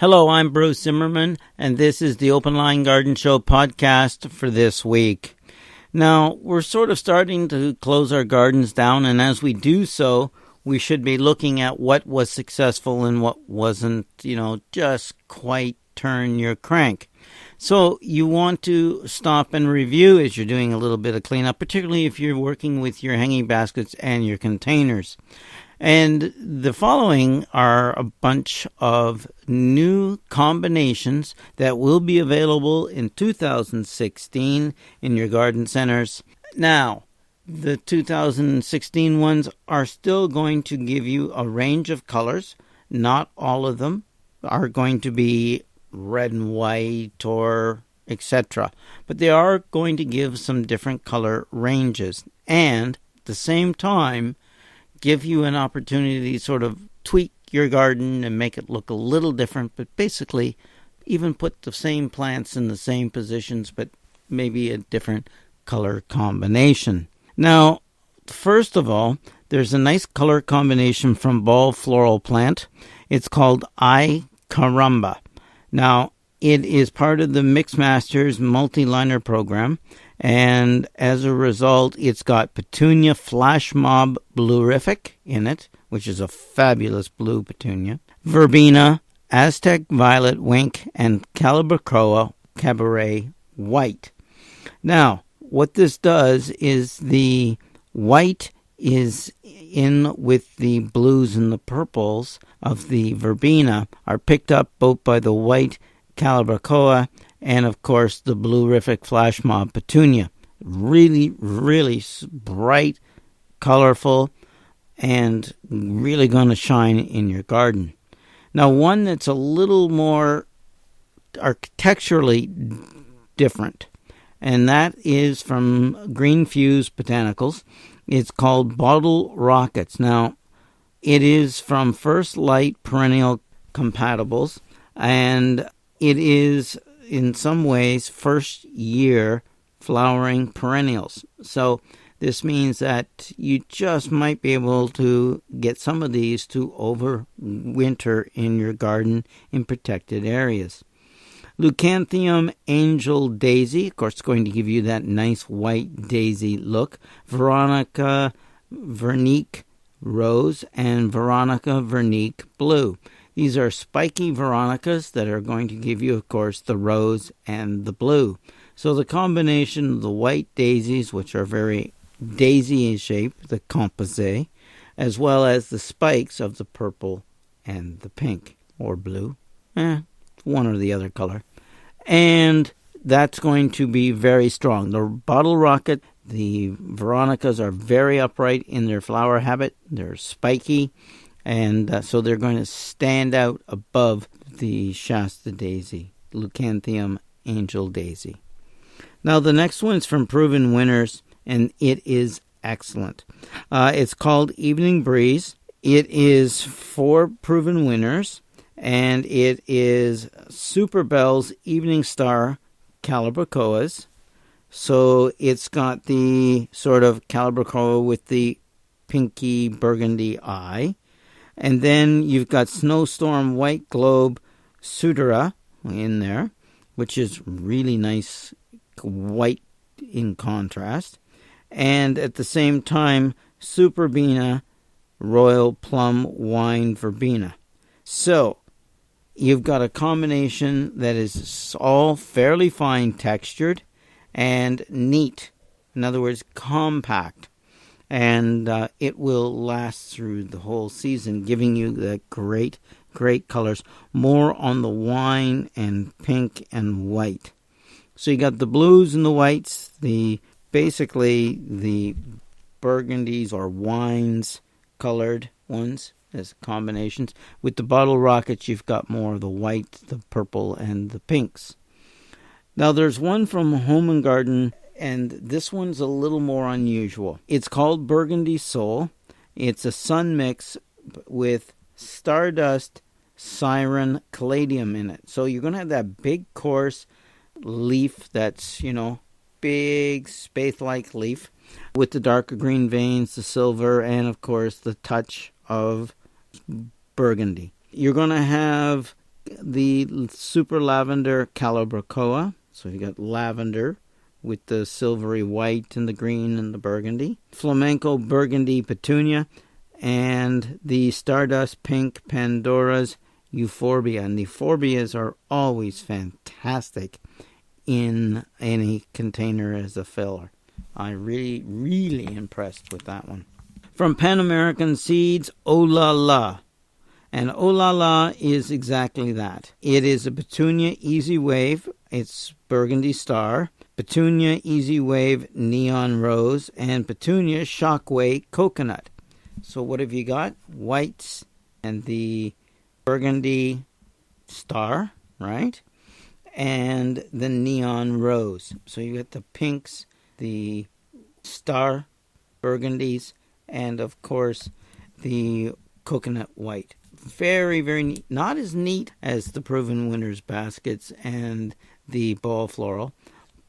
Hello, I'm Bruce Zimmerman, and this is the Open Line Garden Show podcast for this week. Now, we're sort of starting to close our gardens down, and as we do so, we should be looking at what was successful and what wasn't, just quite turn your crank. So you want to stop and review as you're doing a little bit of cleanup, particularly if you're working with your hanging baskets and your containers. And the following are a bunch of new combinations that will be available in 2016 in your garden centers. Now, the 2016 ones are still going to give you a range of colors. Not all of them are going to be red and white or etc. But they are going to give some different color ranges. And at the same time, give you an opportunity to sort of tweak your garden and make it look a little different, but basically even put the same plants in the same positions, but maybe a different color combination. Now, first of all, there's a nice color combination from Ball Floral Plant. It's called Ay Caramba. Now, it is part of the Mixmasters multi-liner program, and as a result, it's got Petunia Flash Mob Bluerific in it, which is a fabulous blue petunia, Verbena, Aztec Violet Wink, and Calabacoa Cabaret White. Now, what this does is the white is in with the blues and the purples of the Verbena are picked up both by the white Calabacoa and, of course, the Bluerific Flash Mob Petunia. Really, really bright, colorful, and really going to shine in your garden. Now, one that's a little more architecturally different, and that is from Green Fuse Botanicals. It's called Bottle Rockets. Now, it is from First Light Perennial Compatibles, and it is, in some ways, first year flowering perennials. So this means that you just might be able to get some of these to overwinter in your garden in protected areas. Leucanthemum Angel Daisy, of course, it's going to give you that nice white daisy look. Veronica Vernique Rose and Veronica Vernique Blue. These are spiky Veronicas that are going to give you, of course, the rose and the blue. So the combination of the white daisies, which are very daisy in shape, the composite, as well as the spikes of the purple and the pink or blue. One or the other color. And that's going to be very strong. The Bottle Rocket, the Veronicas are very upright in their flower habit. They're spiky. And so they're going to stand out above the Shasta Daisy, Leucanthemum Angel Daisy. Now, the next one is from Proven Winners, and it is excellent. It's called Evening Breeze. It is for Proven Winners, and it is Super Bell's Evening Star Calabacoas. So it's got the sort of Calabacoa with the pinky burgundy eye. And then you've got Snowstorm White Globe Sudara in there, which is really nice white in contrast. And at the same time, Superbena Royal Plum Wine Verbena. So you've got a combination that is all fairly fine textured and neat. In other words, compact. And it will last through the whole season, giving you the great colors. More on the wine and pink and white. So you got the blues and the whites, basically the burgundies or wines colored ones as combinations. With the Bottle Rockets, you've got more of the white, the purple, and the pinks. Now there's one from Home and Garden, and this one's a little more unusual. It's called Burgundy Soul. It's a sun mix with Stardust Siren Caladium in it. So you're going to have that big coarse leaf that's, big spathe-like leaf with the darker green veins, the silver, and of course the touch of burgundy. You're going to have the super lavender Calabracoa. So you got lavender with the silvery white and the green and the burgundy. Flamenco burgundy petunia, and the stardust pink Pandora's euphorbia. And the euphorbias are always fantastic in any container as a filler. I really impressed with that one. From Pan American Seeds, Oh La La. And Oh La La is exactly that. It is a Petunia Easy Wave. It's Burgundy Star, Petunia Easy Wave Neon Rose, and Petunia Shockwave Coconut. So what have you got? Whites and the Burgundy Star, right? And the Neon Rose. So you got the pinks, the Star Burgundies, and of course the Coconut White. Very, very neat. Not as neat as the Proven Winners baskets and the Ball Floral,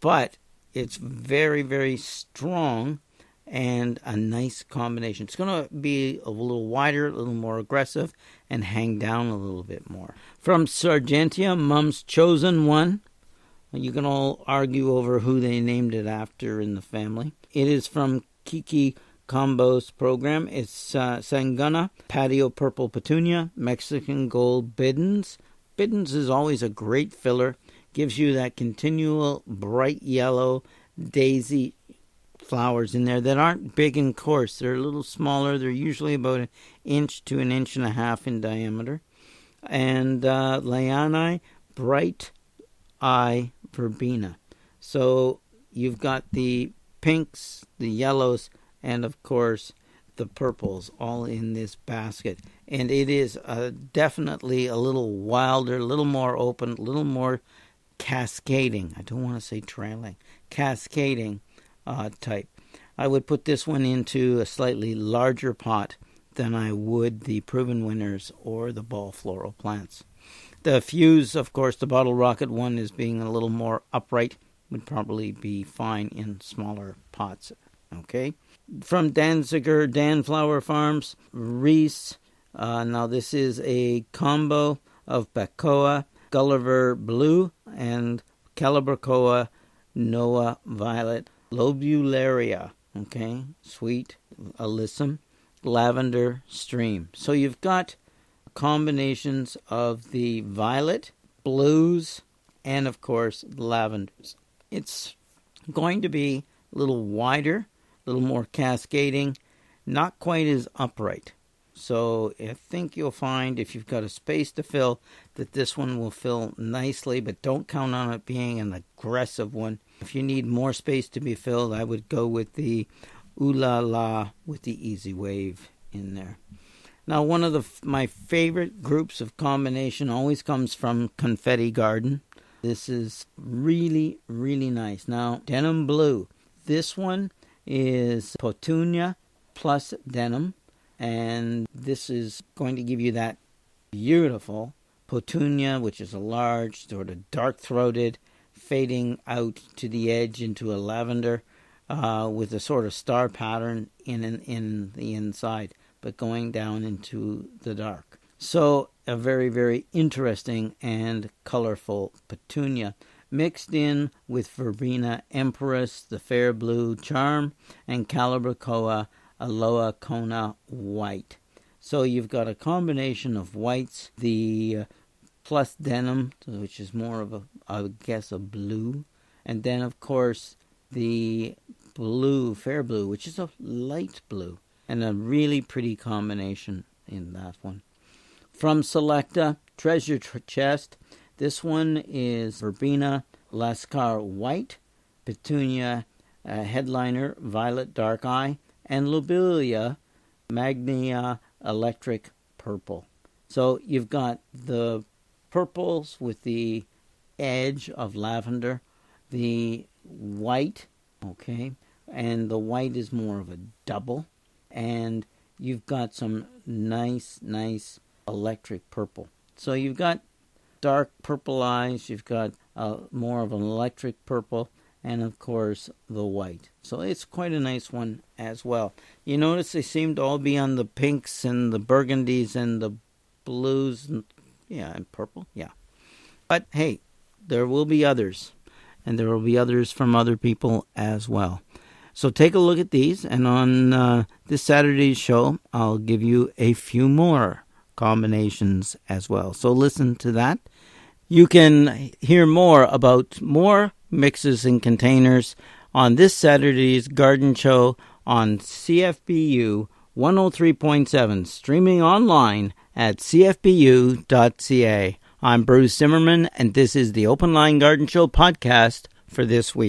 but it's very, very strong and a nice combination. It's going to be a little wider, a little more aggressive, and hang down a little bit more. From Sargentia, Mom's Chosen One. You can all argue over who they named it after in the family. It is from Kiki Combos program. It's Sangana, Patio Purple Petunia, Mexican Gold Biddens. Biddens is always a great filler. Gives you that continual bright yellow daisy flowers in there that aren't big and coarse. They're a little smaller. They're usually about an inch to an inch and a half in diameter. And Liani, Bright Eye Verbena. So you've got the pinks, the yellows, and of course the purples all in this basket. And it is definitely a little wilder, a little more open, a little more cascading. I don't want to say trailing. Cascading type. I would put this one into a slightly larger pot than I would the Proven Winners or the Ball Floral plants. The Fuse, of course, the Bottle Rocket one is being a little more upright. Would probably be fine in smaller pots. Okay. From Danziger, Danflower Farms, Reese. Now this is a combo of Bacoa, Gulliver Blue, and Calabracoa, Noah Violet, Lobularia. Okay. Sweet Alyssum, Lavender Stream. So you've got combinations of the violet, blues, and of course lavenders. It's going to be a little wider, a little more cascading, not quite as upright. So I think you'll find if you've got a space to fill that this one will fill nicely, but don't count on it being an aggressive one. If you need more space to be filled, I would go with the Ooh La La with the Easy Wave in there. Now, one of my favorite groups of combination always comes from Confetti Garden. This is really, really nice. Now, Denim Blue. This one is Petunia plus Denim. And this is going to give you that beautiful Petunia, which is a large, sort of dark-throated, fading out to the edge into a lavender with a sort of star pattern in the inside, but going down into the dark. So a very, very interesting and colorful Petunia, mixed in with Verbena Empress, the Fair Blue Charm, and Calabracoa Aloha Kona White. So you've got a combination of whites, the plus Denim, which is more of a blue, and then of course the blue, Fair Blue, which is a light blue, and a really pretty combination in that one. From Selecta, Treasure Chest. This one is Verbena Lascar White, Petunia Headliner Violet Dark Eye, and Lobelia Magnia Electric Purple. So you've got the purples with the edge of lavender, the white, okay, and the white is more of a double, and you've got some nice electric purple. So you've got dark purple eyes, you've got more of an electric purple, and of course the white. So it's quite a nice one as well. You notice they seem to all be on the pinks and the burgundies and the blues Yeah, and purple. Yeah. But hey, there will be others. And there will be others from other people as well. So take a look at these. And on this Saturday's show, I'll give you a few more combinations as well. So listen to that. You can hear more about more mixes and containers on this Saturday's Garden Show on CFBU 103.7, streaming online at cfbu.ca. I'm Bruce Zimmerman, and this is the Open Line Garden Show podcast for this week.